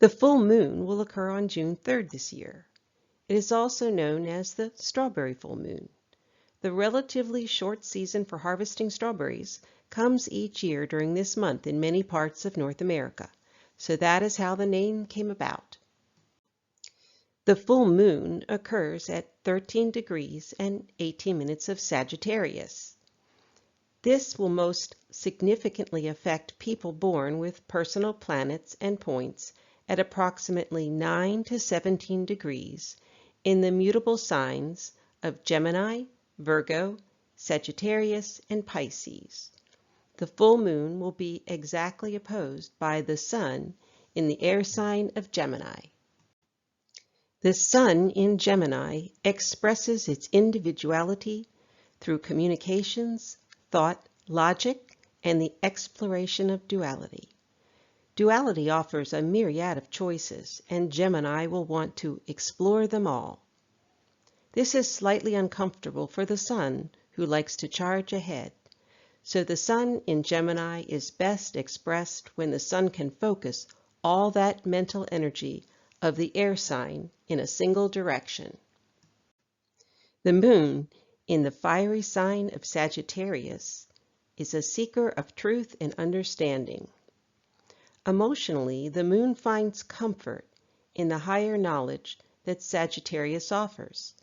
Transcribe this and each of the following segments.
The full moon will occur on June 3rd this year. It is also known as the strawberry full moon. The relatively short season for harvesting strawberries comes each year during this month in many parts of North America, so that is how the name came about. The full moon occurs at 13 degrees and 18 minutes of Sagittarius. This will most significantly affect people born with personal planets and points at approximately 9 to 17 degrees in the mutable signs of Gemini, Virgo, Sagittarius, and Pisces. The full moon will be exactly opposed by the Sun in the air sign of Gemini. The Sun in Gemini expresses its individuality through communications, thought, logic, and the exploration of duality. Duality offers a myriad of choices, and Gemini will want to explore them all. This is slightly uncomfortable for the Sun, who likes to charge ahead. So the Sun in Gemini is best expressed when the Sun can focus all that mental energy of the air sign in a single direction. The Moon in the fiery sign of Sagittarius is a seeker of truth and understanding. Emotionally, the Moon finds comfort in the higher knowledge that Sagittarius offers.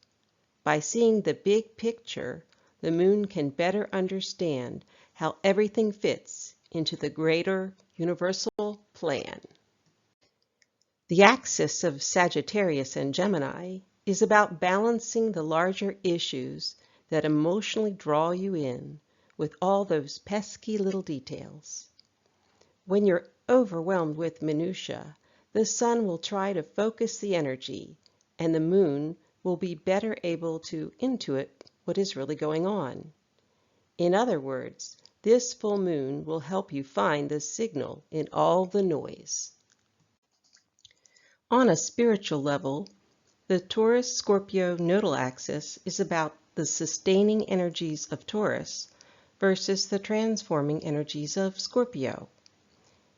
By seeing the big picture, the Moon can better understand how everything fits into the greater universal plan. The axis of Sagittarius and Gemini is about balancing the larger issues that emotionally draw you in with all those pesky little details. When you're overwhelmed with minutiae, the Sun will try to focus the energy, and the Moon will be better able to intuit what is really going on. In other words, this full moon will help you find the signal in all the noise. On a spiritual level, the Taurus-Scorpio nodal axis is about the sustaining energies of Taurus versus the transforming energies of Scorpio.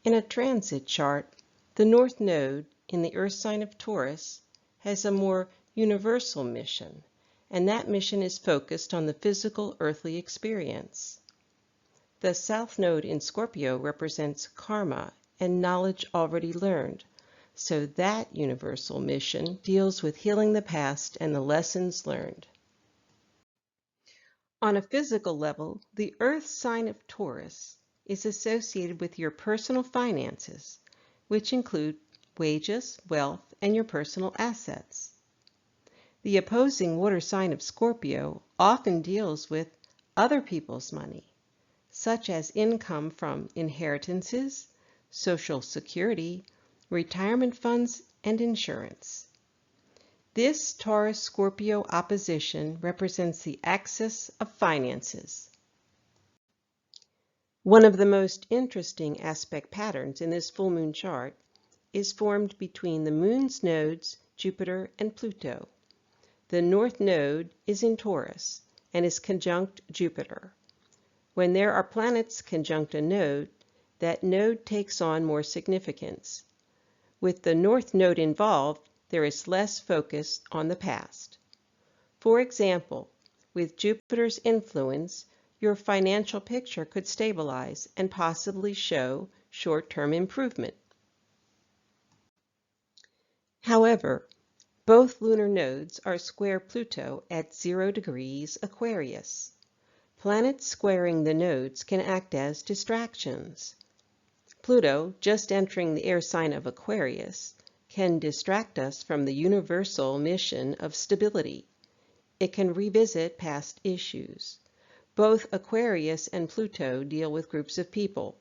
In a transit chart, the North Node in the Earth sign of Taurus has a more universal mission, and that mission is focused on the physical earthly experience. The South Node in Scorpio represents karma and knowledge already learned, so that universal mission deals with healing the past and the lessons learned. On a physical level, the Earth sign of Taurus is associated with your personal finances, which include wages, wealth, and your personal assets. The opposing water sign of Scorpio often deals with other people's money, such as income from inheritances, social security, retirement funds, and insurance. This Taurus-Scorpio opposition represents the axis of finances. One of the most interesting aspect patterns in this full moon chart is formed between the Moon's nodes, Jupiter and Pluto. The North Node is in Taurus and is conjunct Jupiter. When there are planets conjunct a node, that node takes on more significance. With the North Node involved, there is less focus on the past. For example, with Jupiter's influence, your financial picture could stabilize and possibly show short-term improvement. However, both lunar nodes are square Pluto at 0 degrees Aquarius. Planets squaring the nodes can act as distractions. Pluto, just entering the air sign of Aquarius, can distract us from the universal mission of stability. It can revisit past issues. Both Aquarius and Pluto deal with groups of people.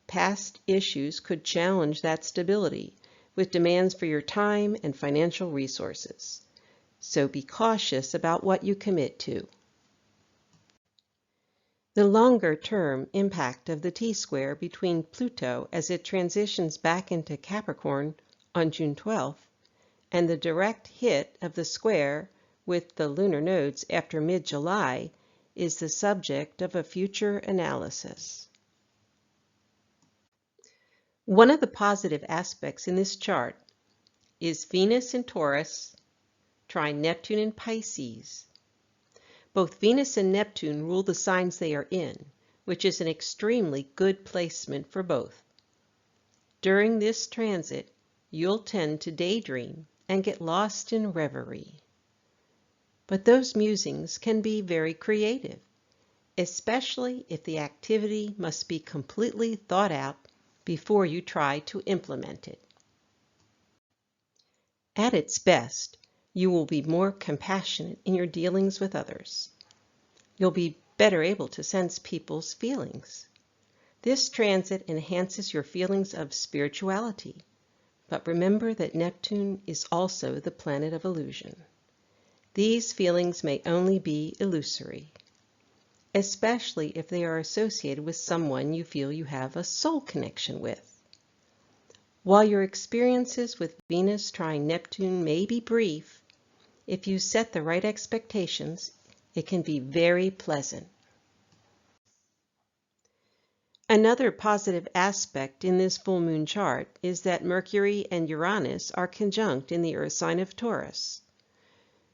Past issues could challenge that stability with demands for your time and financial resources. So be cautious about what you commit to. The longer-term impact of the T-square between Pluto as it transitions back into Capricorn on June 12th and the direct hit of the square with the lunar nodes after mid-July is the subject of a future analysis. One of the positive aspects in this chart is Venus in Taurus, trine Neptune in Pisces. Both Venus and Neptune rule the signs they are in, which is an extremely good placement for both. During this transit, you'll tend to daydream and get lost in reverie. But those musings can be very creative, especially if the activity must be completely thought out before you try to implement it. At its best, you will be more compassionate in your dealings with others. You'll be better able to sense people's feelings. This transit enhances your feelings of spirituality, but remember that Neptune is also the planet of illusion. These feelings may only be illusory, especially if they are associated with someone you feel you have a soul connection with. While your experiences with Venus trine Neptune may be brief, if you set the right expectations, it can be very pleasant. Another positive aspect in this full moon chart is that Mercury and Uranus are conjunct in the Earth sign of Taurus.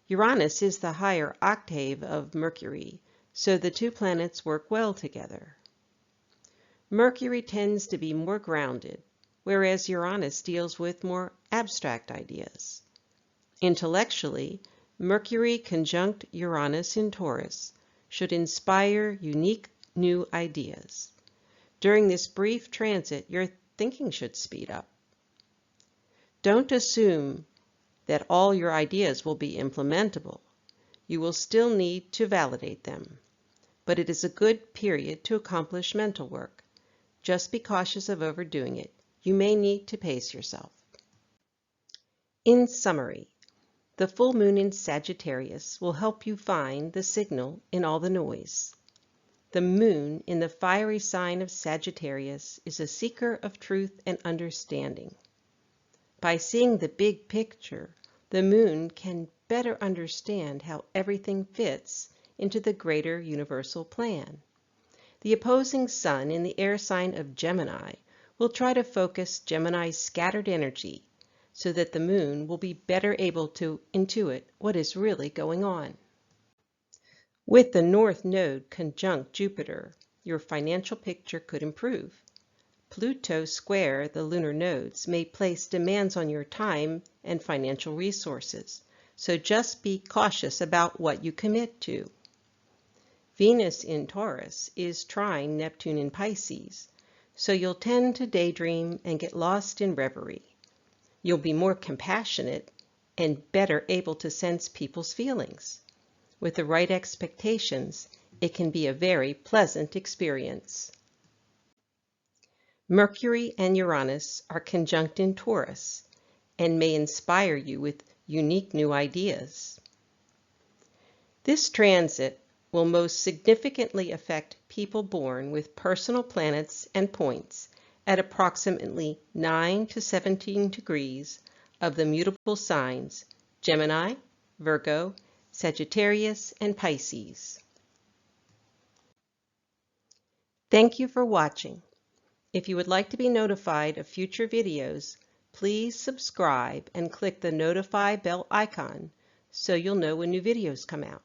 Uranus is the higher octave of Mercury, so the two planets work well together. Mercury tends to be more grounded, whereas Uranus deals with more abstract ideas. Intellectually, Mercury conjunct Uranus in Taurus should inspire unique new ideas. During this brief transit, your thinking should speed up. Don't assume that all your ideas will be implementable. You will still need to validate them, but it is a good period to accomplish mental work. Just be cautious of overdoing it. You may need to pace yourself. In summary, the full moon in Sagittarius will help you find the signal in all the noise. The moon in the fiery sign of Sagittarius is a seeker of truth and understanding. By seeing the big picture, the moon can better understand how everything fits into the greater universal plan. The opposing sun in the air sign of Gemini will try to focus Gemini's scattered energy so that the moon will be better able to intuit what is really going on. With the North Node conjunct Jupiter, your financial picture could improve. Pluto square the lunar nodes may place demands on your time and financial resources, so just be cautious about what you commit to. Venus in Taurus is trine Neptune in Pisces, so you'll tend to daydream and get lost in reverie. You'll be more compassionate and better able to sense people's feelings. With the right expectations, it can be a very pleasant experience. Mercury and Uranus are conjunct in Taurus and may inspire you with unique new ideas. This transit will most significantly affect people born with personal planets and points at approximately 9 to 17 degrees of the mutable signs Gemini, Virgo, Sagittarius, and Pisces. Thank you for watching. If you would like to be notified of future videos, please subscribe and click the notify bell icon so you'll know when new videos come out.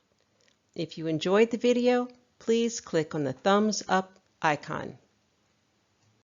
If you enjoyed the video, please click on the thumbs up icon.